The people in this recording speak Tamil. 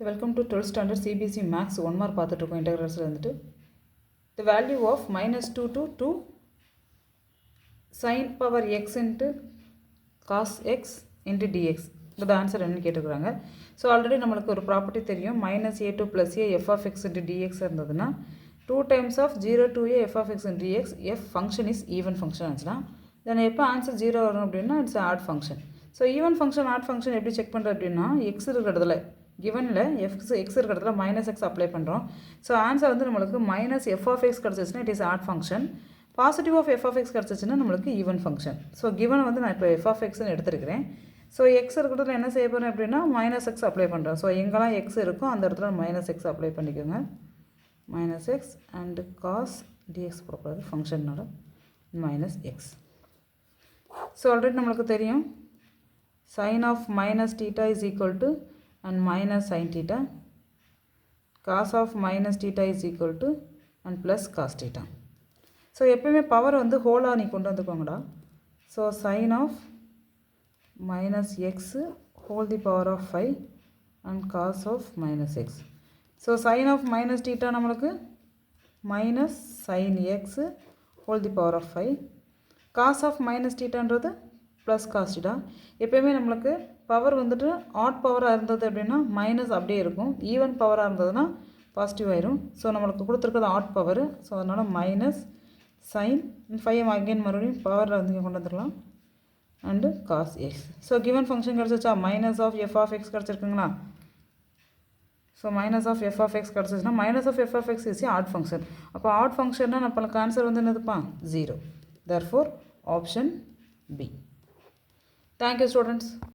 So welcome to 12th standard CBSE Maths 1 mark பார்த்துட்டு integrals வந்துட்டு the value of minus 2 to 2 sin power x into cos x into dx இந்த ஆன்சர் என்ன கேட்டிருக்காங்க. ஸோ ஆல்ரெடி நம்மளுக்கு ஒரு ப்ராப்பர்ட்டி தெரியும், minus a to plus a f of x into dx இருந்ததுன்னா 2 times of 0 to a f of x into dx f function is even function ஆச்சுன்னா தென் எப்போ ஆன்சர் 0 வரும் அப்படின்னா it's odd function. So even function odd function எப்படி செக் பண்ணுறது அப்படின்னா எக்ஸ் இருக்கிறதுல கிவனில் எக்ஸ் இருக்கிறதுல மைனஸ் எக்ஸ் அப்ளை பண்ணுறோம். ஸோ ஆன்சர் வந்து நம்மளுக்கு மைனஸ் எஃப் ஆஃப் எக்ஸ் கிடச்சிச்சுன்னா it is odd function, positive of f of x கிடச்சிச்சுன்னா நம்மளுக்கு ஈவன் ஃபங்க்ஷன். ஸோ கிவனை வந்து நான் இப்போ எஃப் ஆஃப் எக்ஸ்னு எடுத்துருக்கிறேன். ஸோ எக்ஸ் இருக்கிறதுல என்ன செய்ய போகிறேன் அப்படின்னா மைனஸ் எக்ஸ் அப்ளை பண்ணுறோம். ஸோ எங்கெல்லாம் எக்ஸ் இருக்கோ அந்த இடத்துல மைனஸ் எக்ஸ் அப்ளை பண்ணிக்கோங்க. Minus x and cos dx போடக்கூடாது ஃபங்க்ஷனோட மைனஸ் எக்ஸ். ஸோ ஆல்ரெடி நம்மளுக்கு தெரியும் sine of minus theta is equal to and minus sin theta, cos of minus theta is equal to and plus cos theta. So எப்பயுமே பவர் வந்து ஹோலாக நீ கொண்டு வந்துக்கோங்கடா. So sin of minus x whole the power of 5 and cos of minus x. So sin of minus theta நம்மளுக்கு minus sin x whole the power of 5, cos of minus thetaன்றது ப்ளஸ் காஸ் theta. எப்பயுமே நம்மளுக்கு பவர் வந்துட்டு ஆட் பவராக இருந்தது அப்படின்னா மைனஸ் அப்படியே இருக்கும், ஈவன் பவராக இருந்ததுன்னா பாசிட்டிவ் ஆயிரும். ஸோ நம்மளுக்கு கொடுத்துருக்கிறது ஆட் பவர், ஸோ அதனால் மைனஸ் சைன் 5 அகெயின் மறுபடியும் பவரில் வந்து கொண்டு வந்துடலாம் and cos x. So given function கிடச்சிச்சா minus of f of x கிடச்சிருக்குங்களா. So minus of f of x கிடச்சிச்சுன்னா minus of f of x is odd function. அப்போ ஆட் ஃபங்க்ஷன்னா நம்மளுக்கு ஆன்சர் வந்து என்னதுப்பா 0. Therefore option B. Thank you students.